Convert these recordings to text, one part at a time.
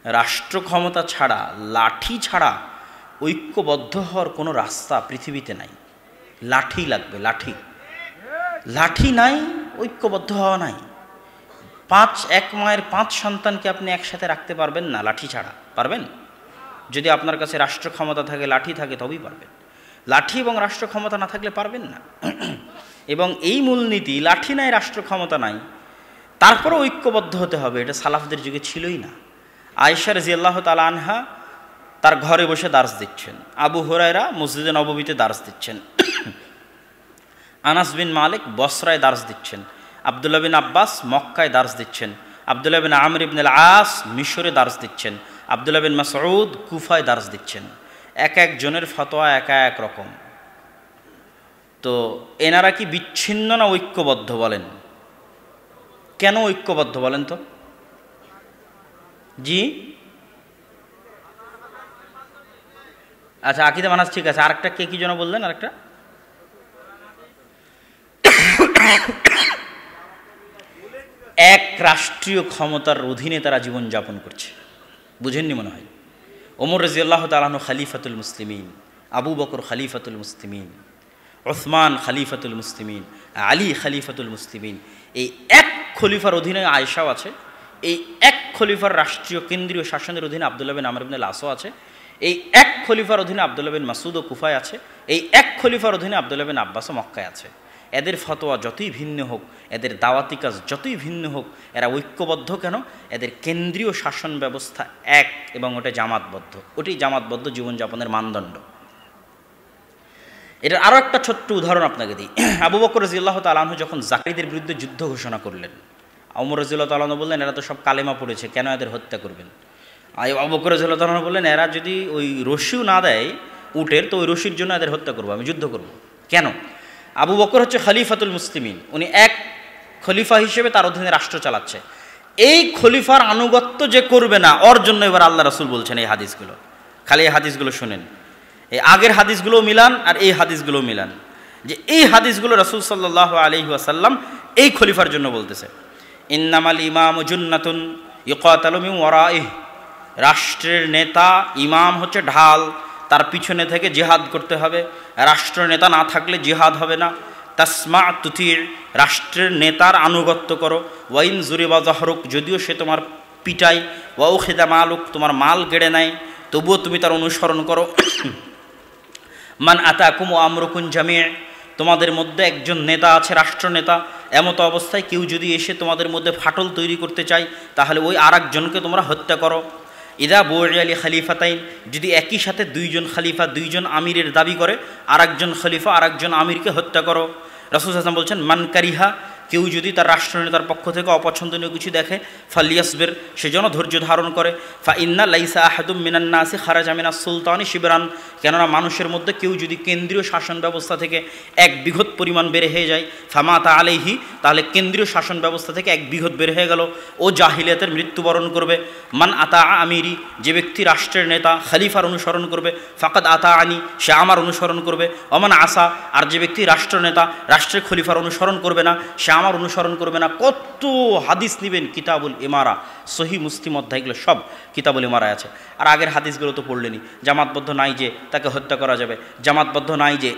রাষ্ট্র ক্ষমতা ছাড়া, লাঠি ছাড়া ঐক্যবদ্ধ হওয়ার কোনো রাস্তা পৃথিবীতে নাই। লাঠি লাগবে, লাঠি। লাঠি নাই, ঐক্যবদ্ধ হওয়া নাই। এক মায়ের 5 সন্তানকে আপনি একসাথে রাখতে পারবেন না লাঠি ছাড়া। পারবেন? যদি আপনার কাছে রাষ্ট্র ক্ষমতা থাকে, লাঠি থাকে, তবেই পারবেন। লাঠি এবং রাষ্ট্র ক্ষমতা না থাকলে পারবেন না। এবং এই মূলনীতি, লাঠি নাই, রাষ্ট্র ক্ষমতা নাই, তারপরে ঐক্যবদ্ধ হতে হবে, এটা সালাফদের যুগে ছিলই না। আয়েশা রাদিয়াল্লাহু তাআলা আনহা তার ঘরে বসে দার্স দিচ্ছেন, আবু হুরায়রা মসজিদে নববীতে দার্স দিচ্ছেন, আনাস বিন মালিক বসরায় দার্স দিচ্ছেন, আব্দুল্লাহ বিন আব্বাস মক্কায় দার্স দিচ্ছেন, আব্দুল্লাহ বিন আমর ইবনে আস মিশরে দার্স দিচ্ছেন, আব্দুল্লাহ বিন মাসউদ কুফায় দার্স দিচ্ছেন। এক একজনের ফতোয়া এক রকম। তো এনারা কি বিচ্ছিন্ন না ঐক্যবদ্ধ? বলেন কেন ঐক্যবদ্ধ বলেন তো? জি, আচ্ছা, আকীদা মানাজ ঠিক আছে। আরেকটা কে কি যেন বললেন? আরেকটা এক রাষ্ট্রীয় ক্ষমতার অধীনে তারা জীবনযাপন করছে। বুঝেননি মনে হয়। ওমর রাদিয়াল্লাহু তাআলা আনহু খলিফাতুল মুসলিমিন, আবু বকর খলিফাতুল মুসলিমিন, ওসমান খলিফাতুল মুসলিমিন, আলী খলিফাতুল মুসলিমিন। এই এক খলিফার অধীনে আয়েশাও আছে। এই এক খলিফার রাষ্ট্রীয় কেন্দ্রীয় শাসনের অধীনে আব্দুল্লাহ বিন আমর ইবনে আস আছে। এই এক খলিফার অধীনে আব্দুল্লাহ বিন মাসউদ ও কুফায় আছে। এই এক খলিফার অধীনে আব্দুল্লাহ বিন আব্বাস ও মক্কায় আছে। এদের ফতোয়া যতই ভিন্ন হোক, এদের দাওয়াতি কাজ যতই ভিন্ন হোক, এরা ঐক্যবদ্ধ কেন? এদের কেন্দ্রীয় শাসন ব্যবস্থা এক, এবং ওটা জামাতবদ্ধ। ওটি জামাতবদ্ধ জীবনযাপনের মানদণ্ড। এটার আরও একটা ছোট্ট উদাহরণ আপনাকে দিই। আবু বকর রাদিয়াল্লাহু তাআলা আনহু যখন জাকারিদের বিরুদ্ধে যুদ্ধ ঘোষণা করলেন, ওমর রাদিয়াল্লাহু তাআলা আনহু বললেন, এরা তো সব কালেমা পড়েছে, কেন এদের হত্যা করবেন? আবু বকর রাদিয়াল্লাহু তাআলা আনহু বললেন, এরা যদি ওই রশিও না দেয় উটের, তো ওই রশির জন্য এদের হত্যা করবো, আমি যুদ্ধ করব। কেন? আবু বকর হচ্ছে খলিফাতুল মুসলিমিন, উনি এক খলিফা হিসেবে তার অধীনে রাষ্ট্র চালাচ্ছে। এই খলিফার আনুগত্য যে করবে না, ওর জন্য এবার আল্লাহ রাসূল বলছেন এই হাদিসগুলো। খালি এই হাদিসগুলো শুনেন, এই আগের হাদিসগুলো মিলান আর এই হাদিসগুলো মিলান, যে এই হাদিসগুলো রাসূল সাল্লাল্লাহু আলাইহি ওয়াসাল্লাম এই খলিফার জন্য বলতেছে। ইন্নামাল ইমামু জুন্নাতুন ইউকাতালু মিন ওয়ারাইহি, রাষ্ট্রের নেতা, ইমাম হচ্ছে ঢাল, তার পিছনে থেকে জিহাদ করতে হবে। রাষ্ট্রনেতা না থাকলে জিহাদ হবে না। তাসমা তুতির, রাষ্ট্রের নেতার আনুগত্য করো। ওয়াইন জুরিবা জাহরুক, যদিও সে তোমার পিটাই। ওয়াউ খিদা মালুক, তোমার মাল কেড়ে নেয়, তবুও তুমি তার অনুসরণ করো। মান আতাকুম আমরুকুন জামি', তোমাদের মধ্যে একজন নেতা আছে, রাষ্ট্রনেতা, এমতো অবস্থায় কেউ যদি এসে তোমাদের মধ্যে ফাটল তৈরি করতে চায়, তাহলে ওই আর একজনকে তোমরা হত্যা করো। ইদা বুইআ লি খলিফাতাইন, যদি একই সাথে দুইজন খলিফা, দুইজন আমিরের দাবি করে, আর একজন খলিফা আর একজন আমিরকে হত্যা করো। রাসূল সাল্লাল্লাহু আলাইহি ওয়াসাল্লাম বলছেন, মান কারিহা, কেউ যদি তার রাষ্ট্রনেতার পক্ষ থেকে অপছন্দনীয় কিছু দেখে, ফালিয়াসবির, সে যেন ধৈর্য ধারণ করে। ফা ইন্না লাইসা আহাদুম মিনান নাসি খারাজা মিনাস সুলতানি শিবরান, কেননা মানুষের মধ্যে কেউ যদি কেন্দ্রীয় শাসন ব্যবস্থা থেকে 1 বিঘত পরিমাণ বের হয়ে যায়, ফামাতা আলাইহি, তাহলে কেন্দ্রীয় শাসন ব্যবস্থা থেকে 1 বিঘত বের হয়ে গেল, ও জাহিলিয়াতের মৃত্যুবরণ করবে। মান আতা আমিরি, যে ব্যক্তি রাষ্ট্রের নেতা খলিফার অনুসরণ করবে, ফাকাদ আতা আনি, সে আমার অনুসরণ করবে। অমান আসা, আর যে ব্যক্তি রাষ্ট্রনেতা রাষ্ট্রের খলিফার অনুসরণ করবে না, সে আমার অনুসরণ করবে না। কত হাদিস নেবেন, কিতাবুল ইমারা, সহিহ মুসলিম অধ্যায়গুলো সব কিতাবুল ইমারায় আছে। আর আগের হাদিসগুলো তো পড়লেনি। জামাতবদ্ধ নাই যে তাকে হত্যা করা যাবে, জামাতবদ্ধ নাই যে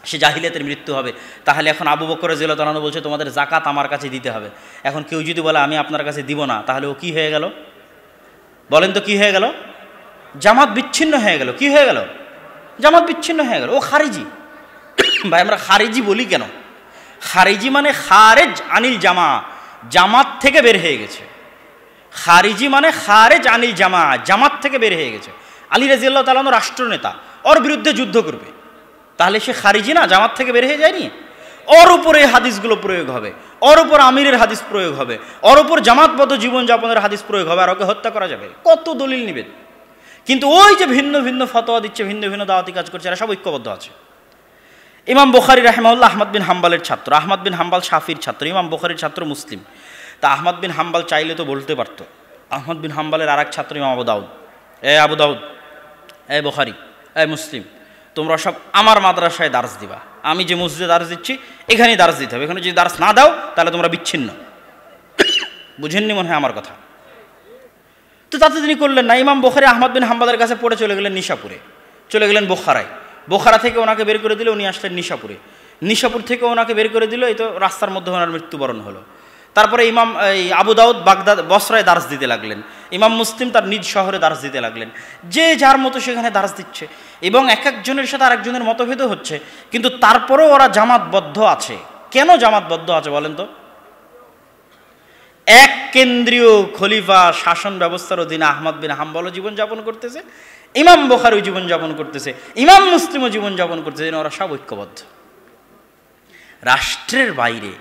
সে জাহিলিয়াতের মৃত্যু হবে। তাহলে এখন আবু বকর রাদিয়াল্লাহু তাআলা বলছে তোমাদের যাকাত আমার কাছে দিতে হবে। এখন কেউ যদি বলে আমি আপনার কাছে দিব না, তাহলে ও কি হয়ে গেল? বলেন তো কি হয়ে গেল? জামাত বিচ্ছিন্ন হয়ে গেল। কি হয়ে গেল? জামাত বিচ্ছিন্ন হয়ে গেল। ও খারিজি। ভাই, আমরা খারিজি বলি কেন? খারিজি মানে খারেজ আনিল জামা, জামাত থেকে বের হয়ে গেছে। খারিজি মানে খারেজ আনিল জামা, জামাত থেকে বের হয়ে গেছে। আলী রাদিয়াল্লাহু তাআলা রাষ্ট্রনেতা, ওর বিরুদ্ধে যুদ্ধ করবে, তাহলে সে খারিজি না? জামাত থেকে বের হয়ে যায়নি? ওর উপরে এই হাদিসগুলো প্রয়োগ হবে, ওর উপর আমিরের হাদিস প্রয়োগ হবে, ওর উপর জামাতবদ্ধ জীবনযাপনের হাদিস প্রয়োগ হবে, আর ওকে হত্যা করা যাবে। কত দলিল নিবেন? কিন্তু ওই যে ভিন্ন ভিন্ন ফতোয়া দিচ্ছে, ভিন্ন ভিন্ন দাওয়াতি কাজ করছে, এরা সব ঐক্যবদ্ধ আছে। ইমাম বুখারী রাহিমাহুল্লাহ আহমদ বিন হাম্বালের ছাত্র, আহমদ বিন হাম্বাল শাফির ছাত্র, ইমাম বুখারীর ছাত্র মুসলিম। তা আহমদ বিন হাম্বাল চাইলে তো বলতে পারতো। আহমদ বিন হাম্বালের আর এক ছাত্র ইমাম আবু দাউদ, আবু দাউদ, বুখারী, মুসলিম, তোমরা সব আমার মাদ্রাসায় দার্স দিবা, আমি যে মসজিদে দার্স দিচ্ছি এখানেই দার্স দিতে হবে, এখানে যদি দার্স না দাও তাহলে তোমরা বিচ্ছিন্ন। বুঝেননি মনে হয় আমার কথা? তো তাতে তিনি করলেন না। ইমাম বুখারী আহমদ বিন হাম্বলের কাছে পড়ে চলে গেলেন নিশাপুরে, চলে গেলেন বোখারায়। বোখারা থেকে ওনাকে বের করে দিল, উনি আসলেন নিশাপুরে। নিশাপুর থেকে ওনাকে বের করে দিল, এই তো রাস্তার মধ্যে ওনার মৃত্যুবরণ হলো। তারপরে ইমাম আবু দাউদ বাগদাদ বসরায় দার্স দিতে লাগলেন, ইমাম মুসলিম তার নিজ শহরে দার্স দিতে লাগলেন। যে যার মতো সেখানে দার্স দিচ্ছে এবং এক একজনের সাথে আরেকজনের মতভেদও হচ্ছে, কিন্তু তারপরেও ওরা জামাতবদ্ধ আছে। কেন জামাতবদ্ধ আছে বলেন তো? এক কেন্দ্রীয় খলিফা শাসন ব্যবস্থার অধীনে আহমদ বিন হাম্বলও জীবনযাপন করতেছে, ইমাম বুখারীও জীবনযাপন করতেছে, ইমাম মুসলিমও জীবনযাপন করতেছে। ওরা সব ঐক্যবদ্ধ। রাষ্ট্রের বাইরে,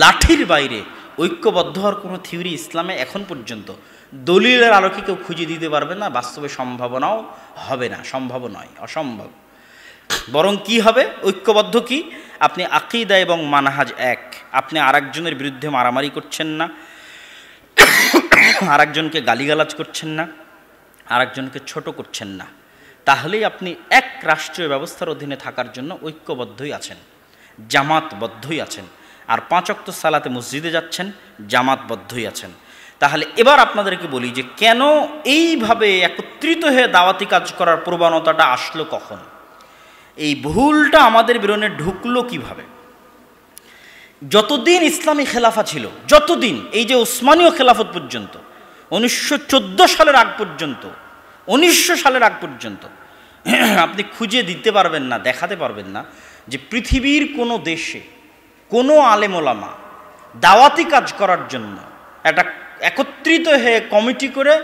লাঠির বাইরে ঐক্যবদ্ধ হওয়ার কোনো থিওরি ইসলামে এখন পর্যন্ত দলিলের আলোকে কেউ খুঁজে দিতে পারবে না, বাস্তবে সম্ভাবনাও হবে না, সম্ভব নয়, অসম্ভব। বরং কি হবে? ঐক্যবদ্ধ কি? আপনি আকীদা এবং মানহাজ এক, আপনি আরেকজনের বিরুদ্ধে মারামারি করছেন না, আরেকজনকে গালিগালাজ করছেন না, আরেকজনকে ছোট করছেন না, তাহলেই আপনি এক রাষ্ট্রীয় ব্যবস্থার অধীনে থাকার জন্য ঐক্যবদ্ধই আছেন, জামাতবদ্ধই আছেন। আর 5 ওয়াক্ত সালাতে মসজিদে যাচ্ছেন, জামাতবদ্ধই আছেন। তাহলে এবার আপনাদেরকে বলি যে কেন এইভাবে একত্রিত হয়ে দাওয়াতি কাজ করার প্রবণতাটা আসলো কখন? এই ভুলটা আমাদের বিরনে ঢুকলো কিভাবে? যতদিন ইসলামী খেলাফা ছিল, যতদিন, এই যে ওসমানীয় খেলাফত পর্যন্ত, 1914 সালের আগ পর্যন্ত, 1900 সালের আগ পর্যন্ত আপনি খুঁজে দিতে পারবেন না, দেখাতে পারবেন না যে পৃথিবীর কোনো দেশে কোনো আলেম ওলামা দাওয়াতি কাজ করার জন্য একটা একত্রিত হয়ে কমিটি করে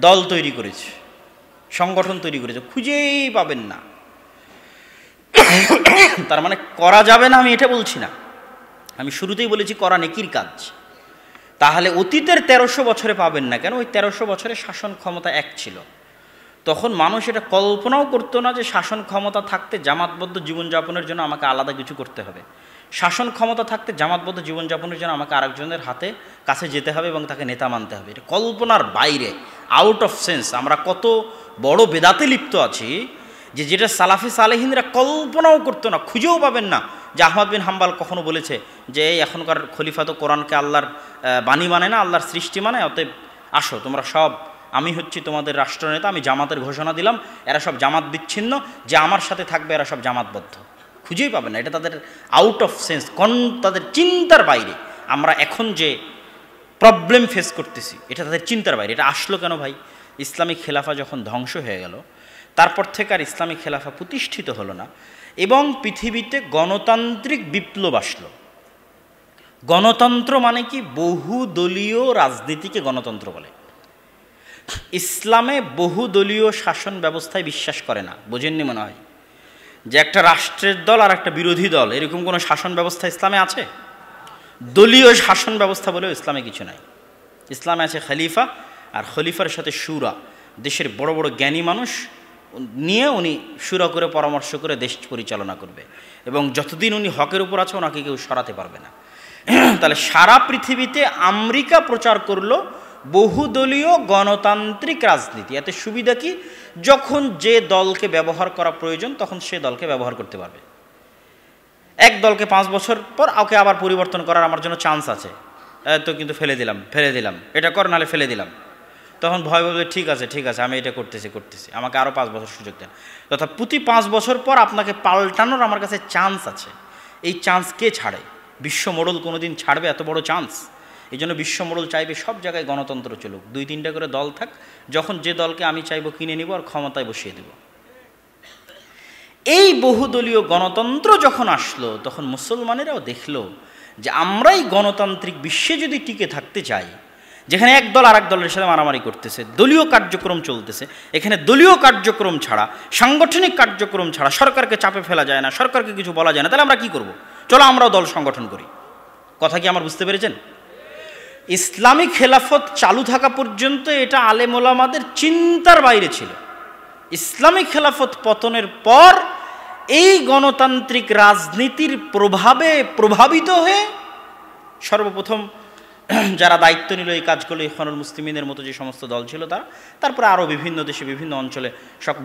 দল তৈরি করেছে, সংগঠন তৈরি করেছে, খুঁজেই পাবেন না। তার মানে করা যাবে না আমি এটা বলছি না, আমি শুরুতেই বলেছি করা নেকির কাজ। তাহলে অতীতের 1300 বছরে পাবেন না কেন? ওই 1300 বছরে শাসন ক্ষমতা এক ছিল। তখন মানুষ এটা কল্পনাও করতো না যে শাসন ক্ষমতা থাকতে জামাতবদ্ধ জীবনযাপনের জন্য আমাকে আলাদা কিছু করতে হবে, শাসন ক্ষমতা থাকতে জামাতবদ্ধ জীবনযাপনের জন্য আমাকে আরেকজনের হাতে কাছে যেতে হবে এবং তাকে নেতা মানতে হবে। এটা কল্পনার বাইরে, আউট অফ সেন্স। আমরা কত বড় বেদাতে লিপ্ত আছি যে যেটা সালাফি সালেহিনরা কল্পনাও করতো না, খুঁজেও পাবেন না যে আহমদ বিন হাম্বল কখনো বলেছে যে এই এখনকার খলিফা তো কোরআনকে আল্লাহর বাণী মানে না, আল্লাহর সৃষ্টি মানে, অতএব আসো তোমরা সব, আমি হচ্ছি তোমাদের রাষ্ট্রনেতা, আমি জামাতের ঘোষণা দিলাম, এরা সব জামাত বিচ্ছিন্ন, যে আমার সাথে থাকবে এরা সব জামাতবদ্ধ। খুঁজেই পাবেন না, এটা তাদের আউট অফ সেন্স, তাদের চিন্তার বাইরে। আমরা এখন যে প্রবলেম ফেস করতেছি এটা তাদের চিন্তার বাইরে। এটা আসলো কেন ভাই? ইসলামিক খেলাফা যখন ধ্বংস হয়ে গেল, তারপর থেকে আর ইসলামিক খেলাফা প্রতিষ্ঠিত হলো না এবং পৃথিবীতে গণতান্ত্রিক বিপ্লব আসলো। গণতন্ত্র মানে কি? বহুদলীয় রাজনীতিকে গণতন্ত্র বলে। ইসলামে বহুদলীয় শাসন ব্যবস্থায় বিশ্বাস করে না। বোঝেননি মনে হয় যে একটা রাষ্ট্রের দল আর একটা বিরোধী দল, এরকম কোনো শাসন ব্যবস্থা ইসলামে আছে? দলীয় শাসন ব্যবস্থা বলেও ইসলামে কিছু নাই। ইসলামে আছে খলিফা, আর খলিফার সাথে শুরা, দেশের বড় বড় জ্ঞানী মানুষ নিয়ে উনি শুরা করে পরামর্শ করে দেশ পরিচালনা করবে, এবং যতদিন উনি হকের উপর আছে ওনাকে কেউ সরাতে পারবে না। তাহলে সারা পৃথিবীতে আমেরিকা প্রচার করলো বহুদলীয় গণতান্ত্রিক রাজনীতি। এতে সুবিধা কি? যখন যে দলকে ব্যবহার করা প্রয়োজন তখন সে দলকে ব্যবহার করতে পারবে। এক দলকে 5 বছর পর ওকে আবার পরিবর্তন করার আমার জন্য চান্স আছে, তো কিন্তু ফেলে দিলাম, এটা কর নাহলে ফেলে দিলাম। তখন ভয় বলবে ঠিক আছে আমি এটা করতেছি, আমাকে আরও 5 বছর সুযোগ দেন। তথা প্রতি 5 বছর পর আপনাকে পাল্টানোর আমার কাছে চান্স আছে। এই চান্স কে ছাড়ে? বিশ্ব মোড়ল কোনোদিন ছাড়বে এত বড় চান্স? এই জন্য বিশ্ব মোড়ল চাইবে সব জায়গায় গণতন্ত্র চলুক, 2-3টা করে দল থাক, যখন যে দলকে আমি চাইবো কিনে নিব আর ক্ষমতায় বসিয়ে দেব। এই বহুদলীয় গণতন্ত্র যখন আসলো তখন মুসলমানেরাও দেখলো যে আমরাই গণতান্ত্রিক বিশ্বে যদি টিকে থাকতে চাই, যেখানে এক দল আর এক দলের সাথে মারামারি করতেছে, দলীয় কার্যক্রম চলতেছে, এখানে দলীয় কার্যক্রম ছাড়া, সাংগঠনিক কার্যক্রম ছাড়া সরকারকে চাপে ফেলা যায় না, সরকারকে কিছু বলা যায় না, তাহলে আমরা কি করব? চলো আমরাও দল সংগঠন করি। কথা কি আমার বুঝতে পেরেছেন? ইসলামিক খেলাফত চালু থাকা পর্যন্ত এটা আলেম ওলামাদের চিন্তার বাইরে ছিল। ইসলামিক খেলাফত পতনের পর এই গণতান্ত্রিক রাজনীতির প্রভাবে প্রভাবিত হয়ে সর্বপ্রথম যারা দায়িত্ব নিল এই কাজ করলো, ইখওয়ানুল মুসলিমিনের মতো যে সমস্ত দল ছিল তারা, তারপরে আরও বিভিন্ন দেশে বিভিন্ন অঞ্চলে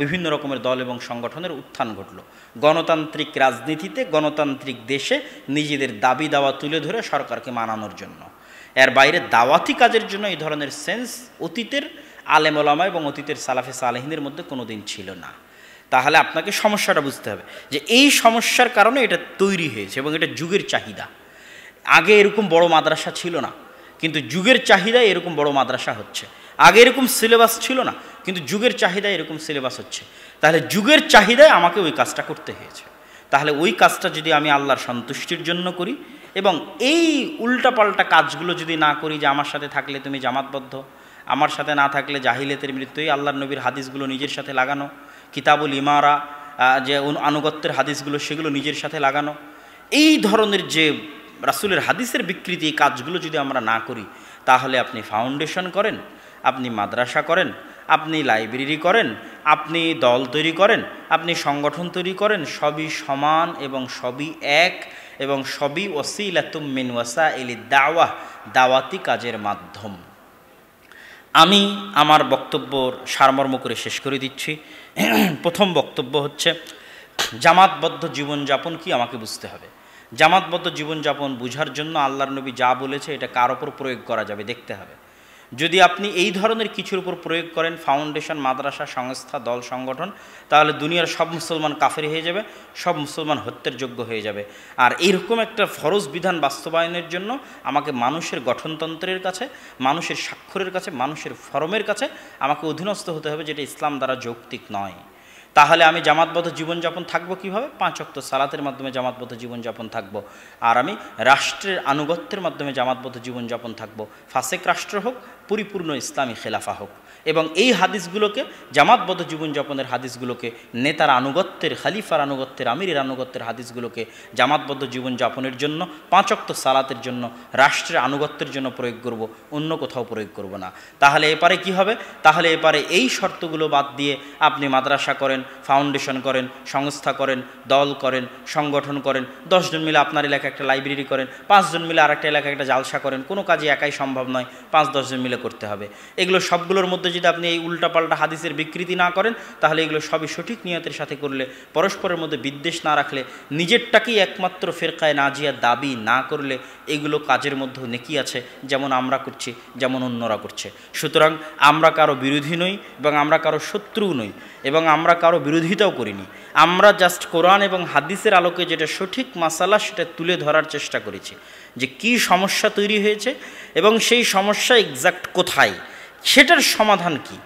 বিভিন্ন রকমের দল এবং সংগঠনের উত্থান ঘটল। গণতান্ত্রিক রাজনীতিতে, গণতান্ত্রিক দেশে নিজেদের দাবি দাওয়া তুলে ধরে সরকারকে মানানোর জন্য। এর বাইরে দাওয়াতি কাজের জন্য এই ধরনের সেন্স অতীতের আলেম ওলামা এবং অতীতের সালাফে সালেহিনদের মধ্যে কোনো দিন ছিল না। তাহলে আপনাকে সমস্যাটা বুঝতে হবে যে এই সমস্যার কারণে এটা তৈরি হয়েছে এবং এটা যুগের চাহিদা। আগে এরকম বড় মাদ্রাসা ছিল না, কিন্তু যুগের চাহিদায় এরকম বড় মাদ্রাসা হচ্ছে। আগে এরকম সিলেবাস ছিল না, কিন্তু যুগের চাহিদায় এরকম সিলেবাস হচ্ছে। তাহলে যুগের চাহিদায় আমাকে ওই কাজটা করতে হয়েছে। তাহলে ওই কাজটা যদি আমি আল্লাহর সন্তুষ্টির জন্য করি এবং এই উল্টাপাল্টা কাজগুলো যদি না করি, যে আমার সাথে থাকলে তুমি জামাতবদ্ধ, আমার সাথে না থাকলে জাহিলিয়াতের মৃত্যুই, আল্লাহর নবীর হাদিসগুলো নিজের সাথে লাগানো, কিতাবুল ইমারা যে আনুগত্যের হাদিসগুলো সেগুলো নিজের সাথে লাগানো, এই ধরনের যে রাসূলের হাদিসের বিকৃতি কাজগুলো যদি আমরা না করি, তাহলে আপনি ফাউন্ডেশন করেন, আপনি মাদ্রাসা করেন, আপনি লাইব্রেরি করেন, আপনি দল তৈরি করেন, আপনি সংগঠন তৈরি করেন, সবই সমান এবং সবই এক এবং সবই ওয়াসিলাতুম মিন ওয়াসাইলিদ দাওয়াহ, দাওয়াতি কাজের মাধ্যম। আমি আমার বক্তব্যর সারমর্ম করে শেষ করে দিচ্ছি। প্রথম বক্তব্য হচ্ছে জামাতবদ্ধ জীবনযাপন কি আমাকে বুঝতে হবে। জামাতবদ্ধ জীবনযাপন বুঝার জন্য আল্লাহর নবী যা বলেছে এটা কার ওপর প্রয়োগ করা যাবে দেখতে হবে। যদি আপনি এই ধরনের কিছুর উপর প্রয়োগ করেন, ফাউন্ডেশন, মাদ্রাসা, সংস্থা, দল, সংগঠন, তাহলে দুনিয়ার সব মুসলমান কাফের হয়ে যাবে, সব মুসলমান হত্যার যোগ্য হয়ে যাবে। আর এইরকম একটা ফরজ বিধান বাস্তবায়নের জন্য আমাকে মানুষের গঠনতন্ত্রের কাছে, মানুষের স্বাক্ষরের কাছে, মানুষের ফরমের কাছে আমাকে অধীনস্থ হতে হবে, যেটা ইসলাম দ্বারা যৌক্তিক নয়। তাহলে আমি জামাতবদ্ধ জীবনযাপন থাকবো কীভাবে? 5 ওয়াক্ত সালাতের মাধ্যমে জামাতবদ্ধ জীবনযাপন থাকবো। আর আমি রাষ্ট্রের আনুগত্যের মাধ্যমে জামাতবদ্ধ জীবনযাপন থাকবো, ফাসেক রাষ্ট্র হোক, পরিপূর্ণ ইসলামী খেলাফা হোক। এবং এই হাদিসগুলোকে, জামাতবদ্ধ জীবনযাপনের হাদিসগুলোকে, নেতার আনুগত্যের, খালিফার আনুগত্যের, আমিরের আনুগত্যের হাদিসগুলোকে জামাতবদ্ধ জীবনযাপনের জন্য, 5 ওয়াক্ত সালাতের জন্য, রাষ্ট্রের আনুগত্যের জন্য প্রয়োগ করব, অন্য কোথাও প্রয়োগ করব না। তাহলে এপারে কি হবে? তাহলে এপারে এই শর্তগুলো বাদ দিয়ে আপনি মাদ্রাসা করেন, ফাউন্ডেশন করেন, সংস্থা করেন, দল করেন, সংগঠন করেন, 10 জন মিলে আপনার এলাকায় একটা লাইব্রেরি করেন, 5 জন মিলে আরেকটা এলাকায় একটা জালসা করেন। কোনো কাজই একাই সম্ভব নয়, 5-10 জন মিলে করতে হবে। এগুলো সবগুলোর মধ্যে যদি আপনি এই উল্টাপাল্টা হাদিসের বিকৃতি না করেন, তাহলে এগুলো সবই সঠিক নিয়তের সাথে করলে, পরস্পরের মধ্যে বিদ্বেষ না রাখলে, নিজেরটাকেই একমাত্র ফেরকায় নাজিয়া দাবি না করলে, এগুলো কাজের মধ্যে নেকি আছে, যেমন আমরা করছি, যেমন অন্যরা করছে। সুতরাং আমরা কারো বিরোধী নই এবং আমরা কারো শত্রু নই এবং আমরা কারো বিরোধিতাও করিনি। আমরা জাস্ট কোরআন এবং হাদিসের আলোকে যেটা সঠিক মাসালা সেটা তুলে ধরার চেষ্টা করেছি, যে কি সমস্যা তৈরি হয়েছে এবং সেই সমস্যা এক্সাক্ট কোথায়, সেটার সমাধান কি।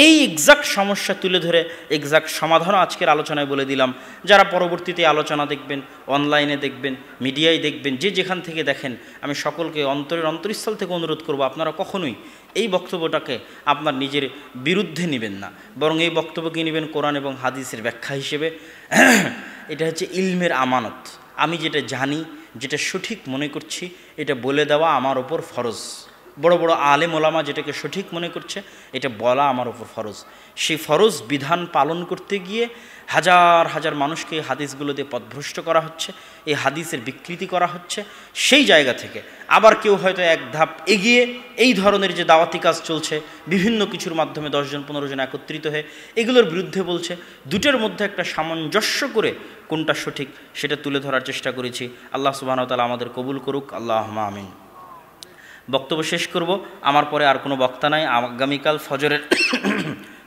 এই এক্সাক্ট সমস্যা তুলে ধরে এক্সাক্ট সমাধানও আজকের আলোচনায় বলে দিলাম। যারা পরবর্তীতে আলোচনা দেখবেন, অনলাইনে দেখবেন, মিডিয়ায় দেখবেন, যে যেখান থেকে দেখেন, আমি সকলকে অন্তরের অন্তঃস্থল থেকে অনুরোধ করব, আপনারা কখনোই এই বক্তব্যটাকে আপনার নিজের বিরুদ্ধে নেবেন না, বরং এই বক্তব্যকে নেবেন কোরআন এবং হাদিসের ব্যাখ্যা হিসেবে। এটা হচ্ছে ইলমের আমানত। আমি যেটা জানি, যেটা সঠিক মনে করছি, এটা বলে দেওয়া আমার ওপর ফরজ। বড় বড় আলেম ওলামা যেটাকে সঠিক মনে করছে, এটা বলা আমার ওপর ফরজ। সেই ফরজ বিধান পালন করতে গিয়ে হাজার হাজার মানুষকে এই হাদিসগুলো দিয়ে পথভ্রষ্ট করা হচ্ছে, এই হাদিসের বিকৃতি করা হচ্ছে। সেই জায়গা থেকে আবার কেউ হয়তো এক ধাপ এগিয়ে এই ধরনের যে দাওয়াতি কাজ চলছে, বিভিন্ন কিছুর মাধ্যমে 10 জন 15 জন একত্রিত হয়ে এগুলোর বিরুদ্ধে বলছে। দুটোর মধ্যে একটা সামঞ্জস্য করে কোনটা সঠিক সেটা তুলে ধরার চেষ্টা করেছি। আল্লাহ সুবহানাহু ওয়া তাআলা আমাদের কবুল করুক, আল্লাহুম্মা আমিন। বক্তব্য শেষ করব, আমার পরে আর কোনো বক্তা নাই। আগামীকাল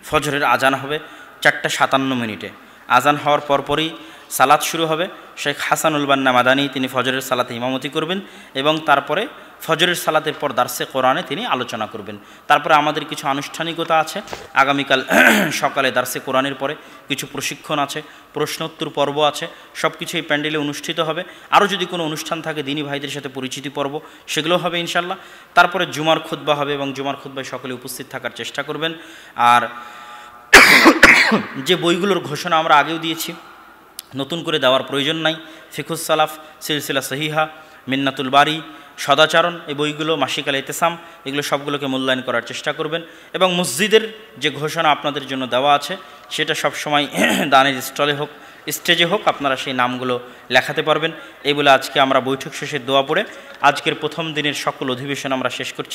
ফজরের আজান হবে 4:57 আজান হওয়ার পরপরই সালাত শুরু হবে। শেখ হাসানুল বান্না মাদানী তিনি ফজরের সালাতে ইমামতি করবেন এবং তারপরে ফজরের সালাতের পর দার্সে কোরআনে তিনি আলোচনা করবেন। তারপরে আমাদের কিছু আনুষ্ঠানিকতা আছে। আগামীকাল সকালে দার্সে কোরআনের পরে কিছু প্রশিক্ষণ আছে, প্রশ্নোত্তর পর্ব আছে, সব কিছু এই প্যান্ডেলে অনুষ্ঠিত হবে। আরও যদি কোনো অনুষ্ঠান থাকে দিনী ভাইদের সাথে পরিচিতি পর্ব, সেগুলো হবে ইনশাল্লাহ। তারপরে জুমার খুতবা হবে এবং জুমার খুতবায় সকলে উপস্থিত থাকার চেষ্টা করবেন। আর যে বইগুলোর ঘোষণা আমরা আগেও দিয়েছি, নতুন করে দেওয়ার প্রয়োজন নাই। ফিকুস সালাফ, সিলসিলা সহিহা, মিন্নাতুল বারি, সদাচরণ, এই বইগুলো, মাসিক আল ইতিসাম, এগুলো সবগুলোকে মূল্যায়ন করার চেষ্টা করবেন। এবং মসজিদের যে ঘোষণা আপনাদের জন্য দেওয়া আছে, সেটা সবসময় দানের স্টেজে হোক আপনারা সেই নামগুলো লেখাতে পারবেন। এই বলে আজকে আমরা বৈঠক শেষে দোয়া পড়ে আজকের প্রথম দিনের সকল অধিবেশন আমরা শেষ করছি।